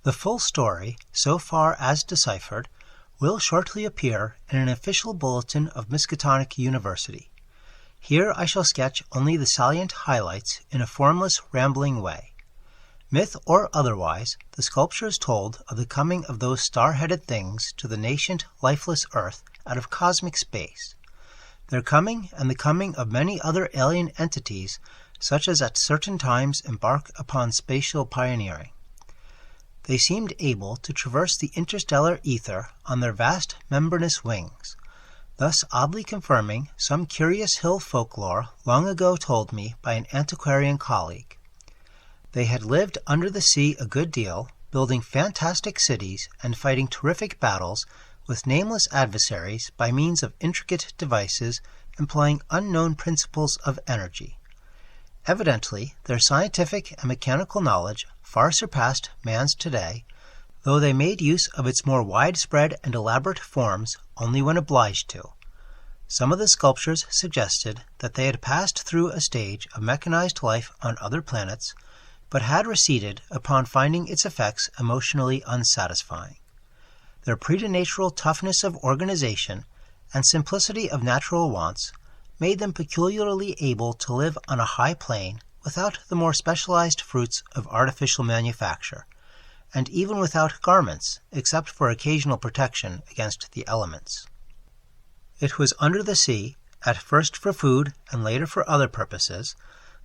The full story, so far as deciphered, will shortly appear in an official bulletin of Miskatonic University. Here I shall sketch only the salient highlights in a formless, rambling way. Myth or otherwise, the sculptures told of the coming of those star-headed things to the nascent, lifeless Earth out of cosmic space. Their coming and the coming of many other alien entities such as at certain times embark upon spatial pioneering. They seemed able to traverse the interstellar ether on their vast membranous wings, thus oddly confirming some curious hill folklore long ago told me by an antiquarian colleague. They had lived under the sea a good deal, building fantastic cities and fighting terrific battles with nameless adversaries by means of intricate devices employing unknown principles of energy. Evidently, their scientific and mechanical knowledge far surpassed man's today, though they made use of its more widespread and elaborate forms only when obliged to. Some of the sculptures suggested that they had passed through a stage of mechanized life on other planets, but had receded upon finding its effects emotionally unsatisfying. Their preternatural toughness of organization and simplicity of natural wants made them peculiarly able to live on a high plane without the more specialized fruits of artificial manufacture, and even without garments except for occasional protection against the elements. It was under the sea, at first for food and later for other purposes,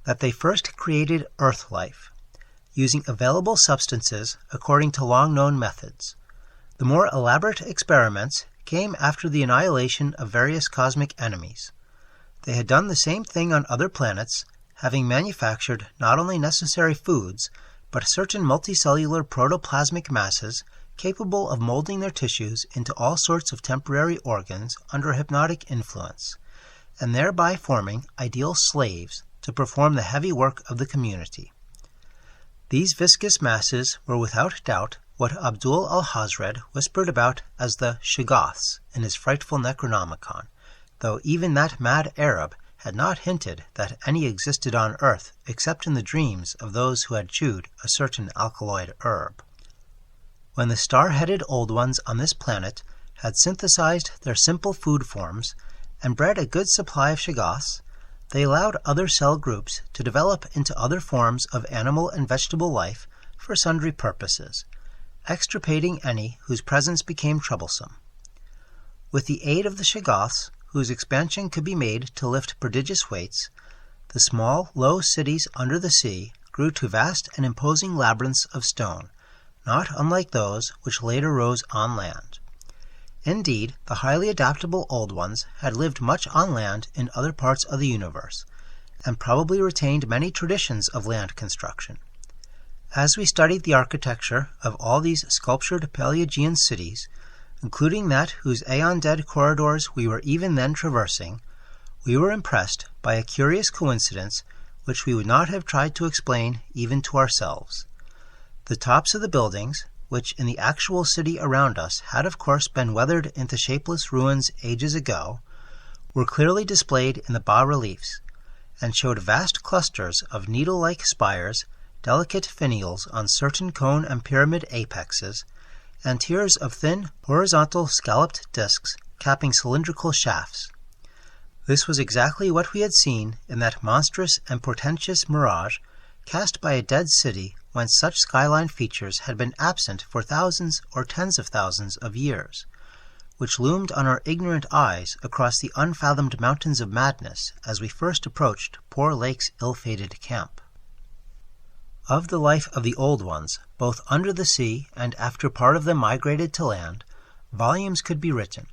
that they first created earth life, using available substances according to long-known methods. The more elaborate experiments came after the annihilation of various cosmic enemies. They had done the same thing on other planets, having manufactured not only necessary foods, but certain multicellular protoplasmic masses capable of molding their tissues into all sorts of temporary organs under hypnotic influence, and thereby forming ideal slaves to perform the heavy work of the community. These viscous masses were without doubt what Abdul al-Hazred whispered about as the Shoggoths in his frightful Necronomicon, though even that mad Arab had not hinted that any existed on Earth except in the dreams of those who had chewed a certain alkaloid herb. When the star-headed Old Ones on this planet had synthesized their simple food forms and bred a good supply of Shoggoths, they allowed other cell groups to develop into other forms of animal and vegetable life for sundry purposes, extirpating any whose presence became troublesome. With the aid of the Shoggoths, whose expansion could be made to lift prodigious weights, the small, low cities under the sea grew to vast and imposing labyrinths of stone, not unlike those which later rose on land. Indeed, the highly adaptable Old Ones had lived much on land in other parts of the universe, and probably retained many traditions of land construction. As we studied the architecture of all these sculptured Paleogean cities, including that whose aeon-dead corridors we were even then traversing, we were impressed by a curious coincidence which we would not have tried to explain even to ourselves. The tops of the buildings, which in the actual city around us had of course been weathered into shapeless ruins ages ago, were clearly displayed in the bas-reliefs, and showed vast clusters of needle-like spires, delicate finials on certain cone and pyramid apexes, and tiers of thin, horizontal scalloped discs capping cylindrical shafts. This was exactly what we had seen in that monstrous and portentous mirage cast by a dead city whence such skyline features had been absent for thousands or tens of thousands of years, which loomed on our ignorant eyes across the unfathomed mountains of madness as we first approached poor Lake's ill-fated camp. Of the life of the Old Ones, both under the sea and after part of them migrated to land, volumes could be written.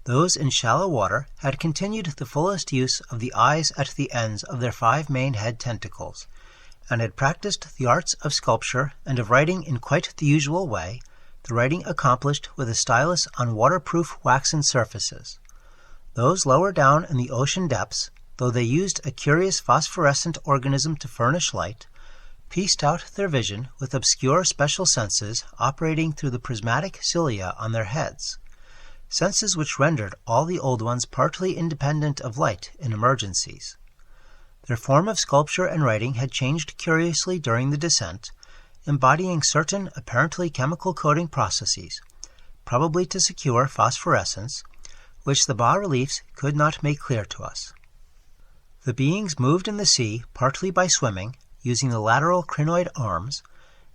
Those in shallow water had continued the fullest use of the eyes at the ends of their 5 main head tentacles, and had practiced the arts of sculpture and of writing in quite the usual way, the writing accomplished with a stylus on waterproof waxen surfaces. Those lower down in the ocean depths, though they used a curious phosphorescent organism to furnish light, pieced out their vision with obscure special senses operating through the prismatic cilia on their heads, senses which rendered all the Old Ones partly independent of light in emergencies. Their form of sculpture and writing had changed curiously during the descent, embodying certain apparently chemical coating processes, probably to secure phosphorescence, which the bas-reliefs could not make clear to us. The beings moved in the sea partly by swimming, using the lateral crinoid arms,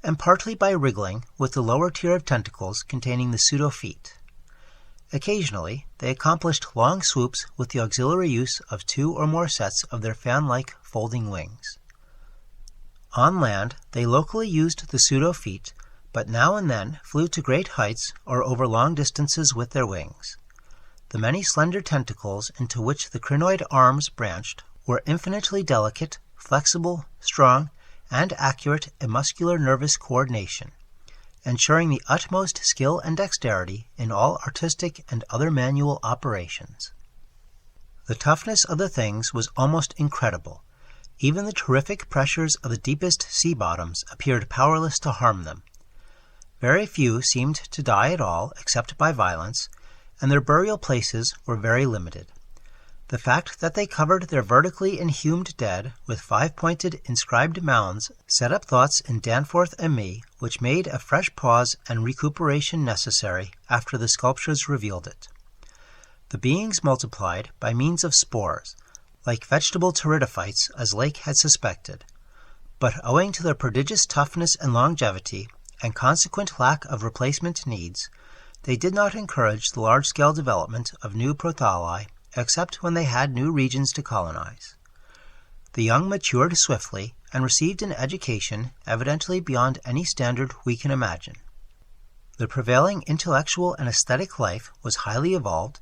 and partly by wriggling with the lower tier of tentacles containing the pseudofeet. Occasionally, they accomplished long swoops with the auxiliary use of 2 or more sets of their fan-like folding wings. On land, they locally used the pseudofeet, but now and then flew to great heights or over long distances with their wings. The many slender tentacles into which the crinoid arms branched were infinitely delicate, flexible, strong, and accurate in muscular nervous coordination, ensuring the utmost skill and dexterity in all artistic and other manual operations. The toughness of the things was almost incredible. Even the terrific pressures of the deepest sea bottoms appeared powerless to harm them. Very few seemed to die at all except by violence, and their burial places were very limited. The fact that they covered their vertically inhumed dead with 5-pointed inscribed mounds set up thoughts in Danforth and me which made a fresh pause and recuperation necessary after the sculptures revealed it. The beings multiplied by means of spores, like vegetable pteridophytes as Lake had suspected, but owing to their prodigious toughness and longevity and consequent lack of replacement needs, they did not encourage the large-scale development of new prothalli except when they had new regions to colonize. The young matured swiftly and received an education evidently beyond any standard we can imagine. The prevailing intellectual and aesthetic life was highly evolved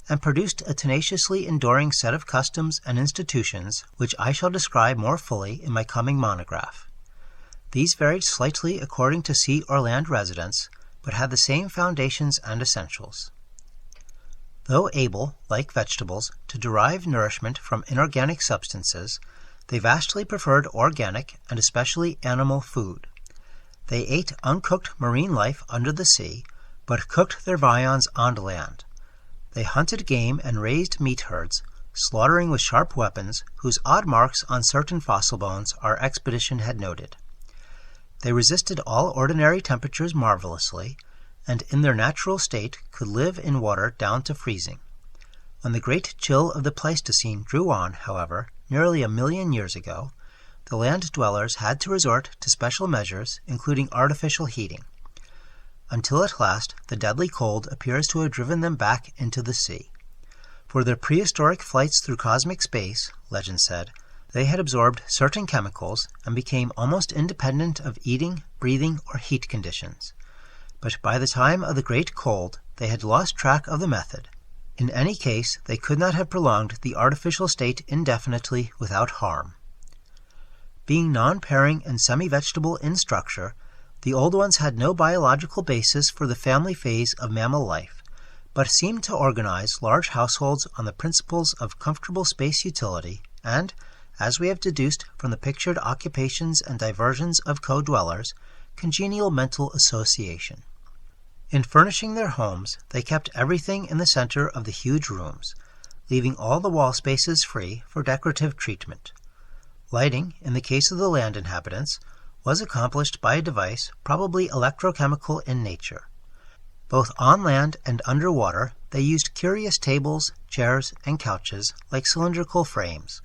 and produced a tenaciously enduring set of customs and institutions which I shall describe more fully in my coming monograph. These varied slightly according to sea or land residence, but had the same foundations and essentials. Though able, like vegetables, to derive nourishment from inorganic substances, they vastly preferred organic and especially animal food. They ate uncooked marine life under the sea, but cooked their viands on land. They hunted game and raised meat herds, slaughtering with sharp weapons whose odd marks on certain fossil bones our expedition had noted. They resisted all ordinary temperatures marvelously, and in their natural state could live in water down to freezing. When the great chill of the Pleistocene drew on, however, nearly 1 million years ago, the land dwellers had to resort to special measures, including artificial heating, until at last the deadly cold appears to have driven them back into the sea. For their prehistoric flights through cosmic space, legend said, they had absorbed certain chemicals and became almost independent of eating, breathing, or heat conditions. But by the time of the Great Cold, they had lost track of the method. In any case, they could not have prolonged the artificial state indefinitely without harm. Being non-pairing and semi-vegetable in structure, the old ones had no biological basis for the family phase of mammal life, but seemed to organize large households on the principles of comfortable space utility and, as we have deduced from the pictured occupations and diversions of co-dwellers, congenial mental association. In furnishing their homes, they kept everything in the center of the huge rooms, leaving all the wall spaces free for decorative treatment. Lighting, in the case of the land inhabitants, was accomplished by a device probably electrochemical in nature. Both on land and underwater, they used curious tables, chairs, and couches like cylindrical frames,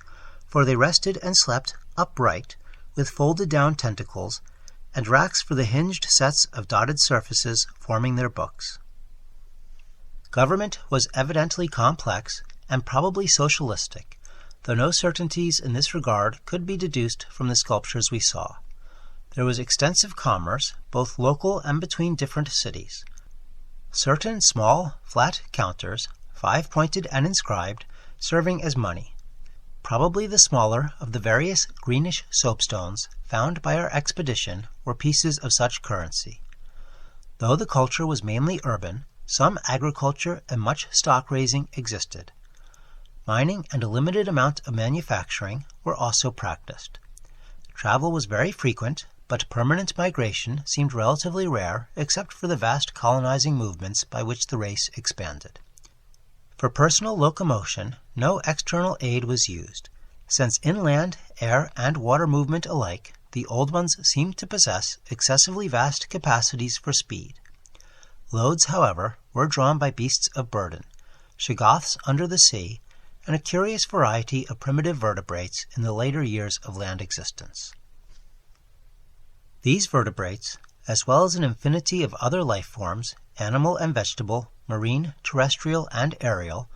for they rested and slept upright, with folded-down tentacles, and racks for the hinged sets of dotted surfaces forming their books. Government was evidently complex and probably socialistic, though no certainties in this regard could be deduced from the sculptures we saw. There was extensive commerce, both local and between different cities. Certain small, flat counters, 5-pointed and inscribed, serving as money. Probably the smaller of the various greenish soapstones found by our expedition were pieces of such currency. Though the culture was mainly urban, some agriculture and much stock-raising existed. Mining and a limited amount of manufacturing were also practiced. Travel was very frequent, but permanent migration seemed relatively rare except for the vast colonizing movements by which the race expanded. For personal locomotion, no external aid was used, since inland, air, and water movement alike the Old Ones seemed to possess excessively vast capacities for speed. Loads, however, were drawn by beasts of burden, shoggoths under the sea, and a curious variety of primitive vertebrates in the later years of land existence. These vertebrates, as well as an infinity of other life forms, animal and vegetable, marine, terrestrial, and aerial,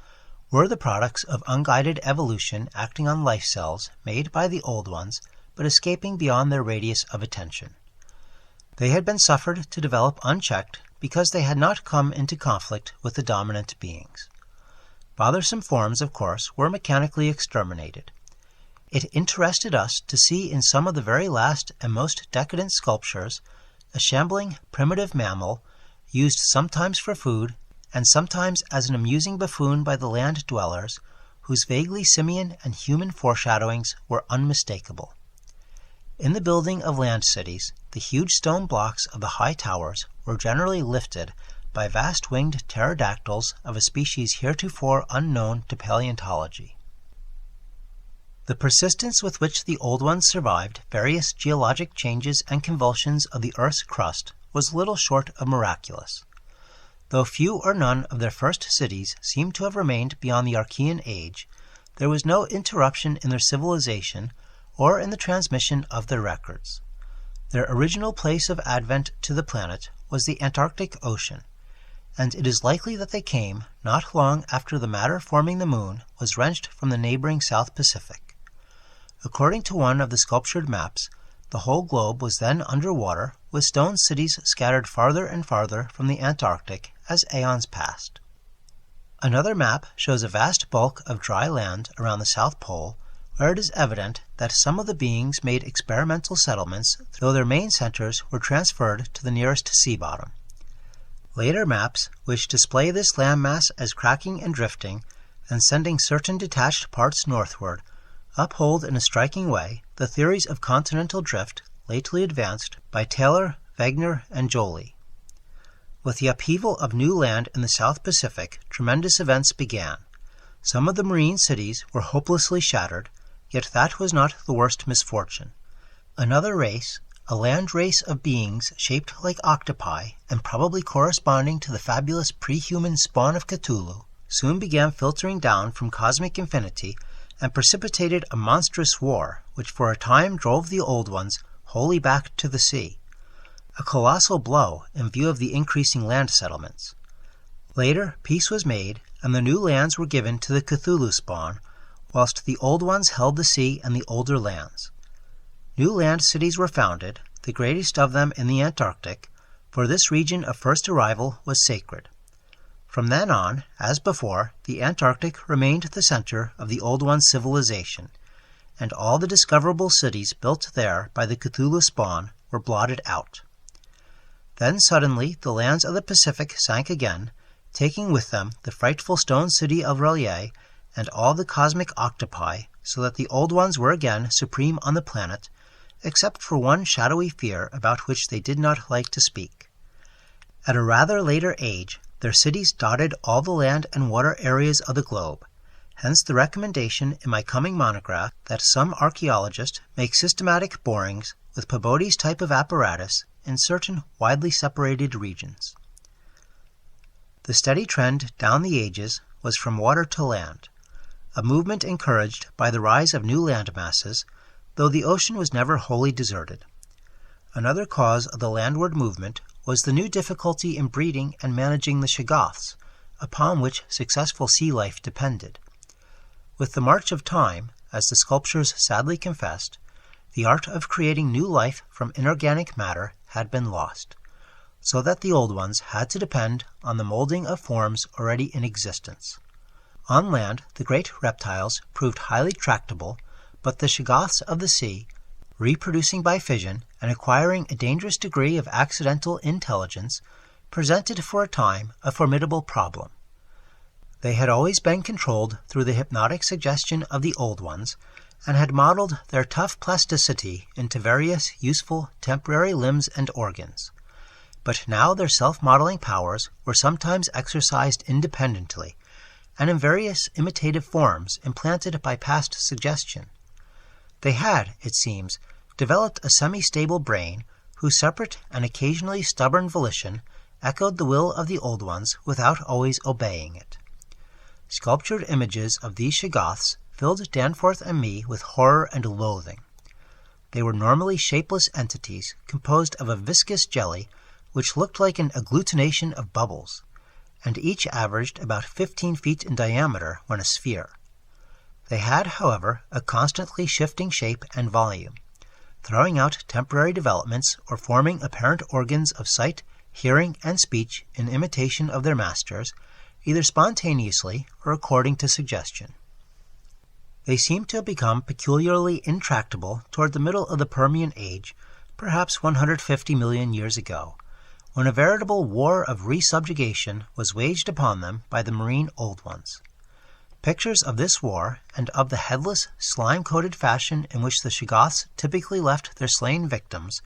were the products of unguided evolution acting on life cells made by the Old Ones but escaping beyond their radius of attention. They had been suffered to develop unchecked because they had not come into conflict with the dominant beings. Bothersome forms, of course, were mechanically exterminated. It interested us to see in some of the very last and most decadent sculptures a shambling primitive mammal used sometimes for food and sometimes as an amusing buffoon by the land dwellers, whose vaguely simian and human foreshadowings were unmistakable. In the building of land cities, the huge stone blocks of the high towers were generally lifted by vast winged pterodactyls of a species heretofore unknown to paleontology. The persistence with which the Old Ones survived various geologic changes and convulsions of the Earth's crust was little short of miraculous. Though few or none of their first cities seem to have remained beyond the Archean age, there was no interruption in their civilization or in the transmission of their records. Their original place of advent to the planet was the Antarctic Ocean, and it is likely that they came not long after the matter forming the moon was wrenched from the neighboring South Pacific. According to one of the sculptured maps, the whole globe was then under water, with stone cities scattered farther and farther from the Antarctic as aeons passed. Another map shows a vast bulk of dry land around the South Pole, where it is evident that some of the beings made experimental settlements, though their main centers were transferred to the nearest sea bottom. Later maps, which display this landmass as cracking and drifting, and sending certain detached parts northward, uphold in a striking way the theories of continental drift lately advanced by Taylor, Wegener, and Joly. With the upheaval of new land in the South Pacific, tremendous events began. Some of the marine cities were hopelessly shattered, yet that was not the worst misfortune. Another race, a land race of beings shaped like octopi and probably corresponding to the fabulous pre-human spawn of Cthulhu, soon began filtering down from cosmic infinity and precipitated a monstrous war which for a time drove the Old Ones wholly back to the sea. A colossal blow in view of the increasing land settlements. Later, peace was made, and the new lands were given to the Cthulhu spawn, whilst the Old Ones held the sea and the older lands. New land cities were founded, the greatest of them in the Antarctic, for this region of first arrival was sacred. From then on, as before, the Antarctic remained the center of the Old Ones' civilization, and all the discoverable cities built there by the Cthulhu spawn were blotted out. Then suddenly the lands of the Pacific sank again, taking with them the frightful stone city of R'lyeh and all the cosmic octopi, so that the Old Ones were again supreme on the planet, except for one shadowy fear about which they did not like to speak. At a rather later age, their cities dotted all the land and water areas of the globe, hence the recommendation in my coming monograph that some archaeologist make systematic borings with Peabody's type of apparatus in certain widely separated regions. The steady trend down the ages was from water to land, a movement encouraged by the rise of new land masses, though the ocean was never wholly deserted. Another cause of the landward movement was the new difficulty in breeding and managing the shoggoths, upon which successful sea life depended. With the march of time, as the sculptures sadly confessed, the art of creating new life from inorganic matter had been lost, so that the Old Ones had to depend on the molding of forms already in existence. On land, the great reptiles proved highly tractable, but the shoggoths of the sea, reproducing by fission and acquiring a dangerous degree of accidental intelligence, presented for a time a formidable problem. They had always been controlled through the hypnotic suggestion of the Old Ones, and had modeled their tough plasticity into various useful temporary limbs and organs. But now their self-modeling powers were sometimes exercised independently, and in various imitative forms implanted by past suggestion. They had, it seems, developed a semi-stable brain whose separate and occasionally stubborn volition echoed the will of the old ones without always obeying it. Sculptured images of these Shoggoths filled Danforth and me with horror and loathing. They were normally shapeless entities composed of a viscous jelly which looked like an agglutination of bubbles, and each averaged about 15 feet in diameter when a sphere. They had, however, a constantly shifting shape and volume, throwing out temporary developments or forming apparent organs of sight, hearing, and speech in imitation of their masters, either spontaneously or according to suggestion. They seem to have become peculiarly intractable toward the middle of the Permian Age, perhaps 150 million years ago, when a veritable war of resubjugation was waged upon them by the marine Old Ones. Pictures of this war, and of the headless, slime-coated fashion in which the Shoggoths typically left their slain victims,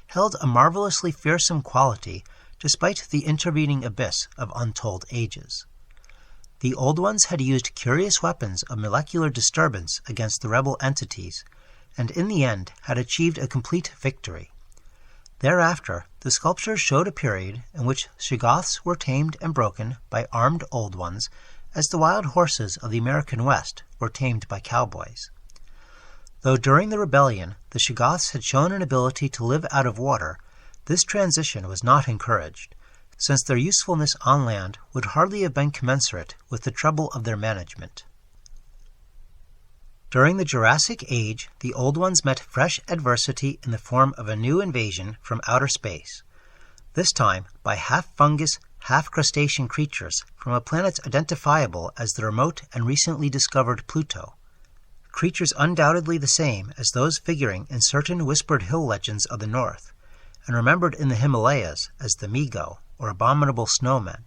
held a marvelously fearsome quality despite the intervening abyss of untold ages. The Old Ones had used curious weapons of molecular disturbance against the rebel entities, and in the end had achieved a complete victory. Thereafter, the sculptures showed a period in which Shoggoths were tamed and broken by armed Old Ones, as the wild horses of the American West were tamed by cowboys. Though during the rebellion the Shoggoths had shown an ability to live out of water, this transition was not encouraged, since their usefulness on land would hardly have been commensurate with the trouble of their management. During the Jurassic Age, the Old Ones met fresh adversity in the form of a new invasion from outer space, this time by half-fungus, half-crustacean creatures from a planet identifiable as the remote and recently discovered Pluto, creatures undoubtedly the same as those figuring in certain whispered hill legends of the north, and remembered in the Himalayas as the Mi-Go, or abominable snowmen.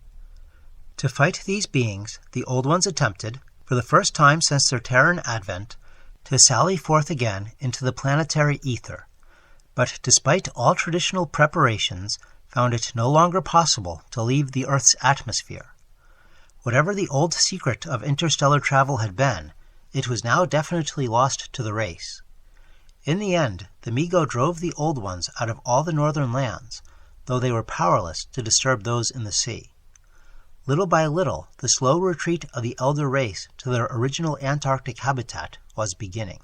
To fight these beings, the Old Ones attempted, for the first time since their Terran advent, to sally forth again into the planetary ether, but despite all traditional preparations, found it no longer possible to leave the Earth's atmosphere. Whatever the old secret of interstellar travel had been, it was now definitely lost to the race. In the end, the Mi-Go drove the Old Ones out of all the northern lands, though they were powerless to disturb those in the sea. Little by little, the slow retreat of the elder race to their original Antarctic habitat was beginning.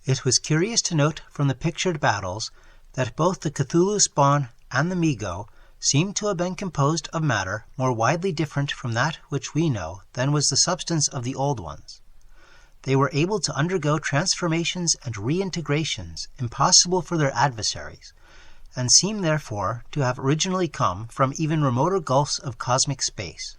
It was curious to note from the pictured battles that both the Cthulhu spawn and the Mi-Go seemed to have been composed of matter more widely different from that which we know than was the substance of the Old Ones. They were able to undergo transformations and reintegrations impossible for their adversaries, and seem therefore to have originally come from even remoter gulfs of cosmic space.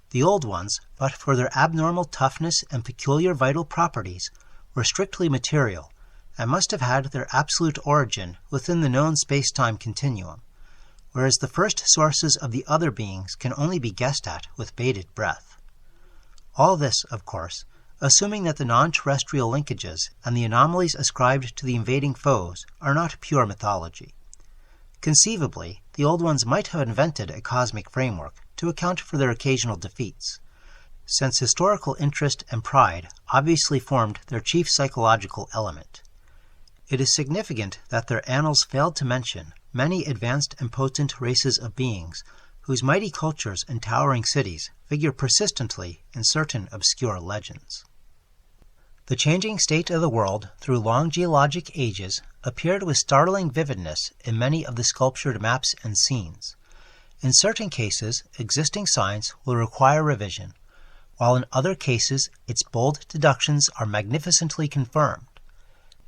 The Old Ones, but for their abnormal toughness and peculiar vital properties, were strictly material, and must have had their absolute origin within the known space-time continuum, whereas the first sources of the other beings can only be guessed at with bated breath. All this, of course, assuming that the non-terrestrial linkages and the anomalies ascribed to the invading foes are not pure mythology. Conceivably, the Old Ones might have invented a cosmic framework to account for their occasional defeats, since historical interest and pride obviously formed their chief psychological element. It is significant that their annals failed to mention many advanced and potent races of beings whose mighty cultures and towering cities figure persistently in certain obscure legends. The changing state of the world through long geologic ages appeared with startling vividness in many of the sculptured maps and scenes. In certain cases, existing science will require revision, while in other cases its bold deductions are magnificently confirmed.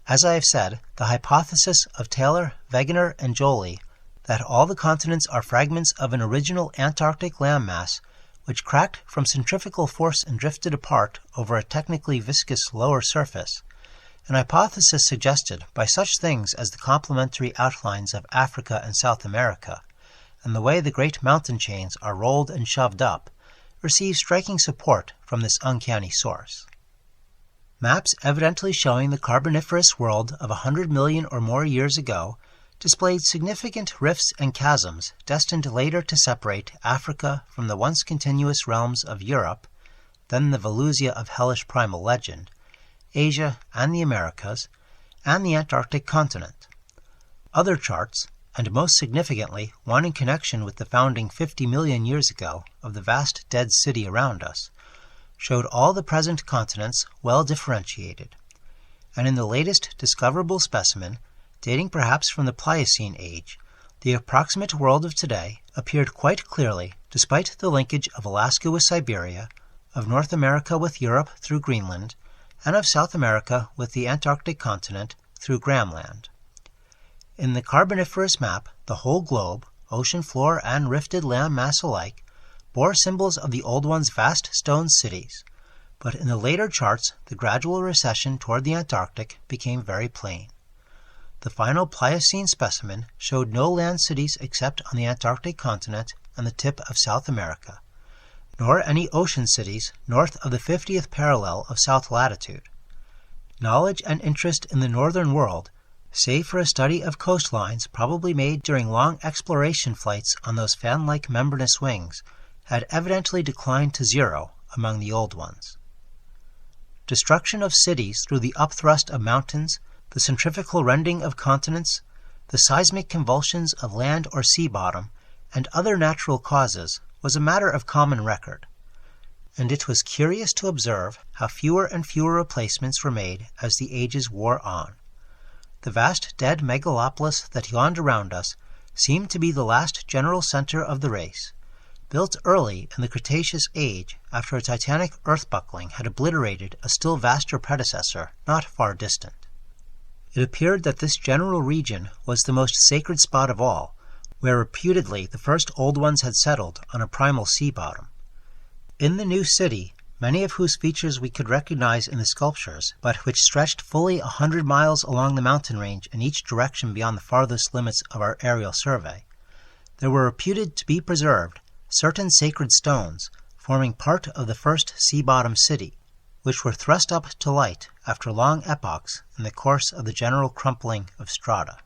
As I have said, the hypothesis of Taylor, Wegener, and Joly that all the continents are fragments of an original Antarctic landmass which cracked from centrifugal force and drifted apart over a technically viscous lower surface, an hypothesis suggested by such things as the complementary outlines of Africa and South America, and the way the great mountain chains are rolled and shoved up, receives striking support from this uncanny source. Maps evidently showing the Carboniferous world of 100 million or more years ago displayed significant rifts and chasms destined later to separate Africa from the once continuous realms of Europe, then the Volusia of hellish primal legend, Asia and the Americas, and the Antarctic continent. Other charts, and most significantly one in connection with the founding 50 million years ago of the vast dead city around us, showed all the present continents well differentiated. And in the latest discoverable specimen, dating perhaps from the Pliocene age, the approximate world of today appeared quite clearly despite the linkage of Alaska with Siberia, of North America with Europe through Greenland, and of South America with the Antarctic continent through Graham Land. In the Carboniferous map, the whole globe, ocean floor and rifted land mass alike, bore symbols of the Old One's vast stone cities, but in the later charts the gradual recession toward the Antarctic became very plain. The final Pliocene specimen showed no land cities except on the Antarctic continent and the tip of South America, nor any ocean cities north of the 50th parallel of south latitude. Knowledge and interest in the northern world, save for a study of coastlines probably made during long exploration flights on those fan-like membranous wings, had evidently declined to zero among the old ones. Destruction of cities through the upthrust of mountains, the centrifugal rending of continents, the seismic convulsions of land or sea bottom, and other natural causes was a matter of common record, and it was curious to observe how fewer and fewer replacements were made as the ages wore on. The vast dead megalopolis that yawned around us seemed to be the last general center of the race, built early in the Cretaceous age after a titanic earth-buckling had obliterated a still vaster predecessor not far distant. It appeared that this general region was the most sacred spot of all, where reputedly the first old ones had settled on a primal sea bottom. In the new city, many of whose features we could recognize in the sculptures, but which stretched fully 100 miles along the mountain range in each direction beyond the farthest limits of our aerial survey, there were reputed to be preserved certain sacred stones forming part of the first sea-bottom city, which were thrust up to light after long epochs in the course of the general crumpling of strata.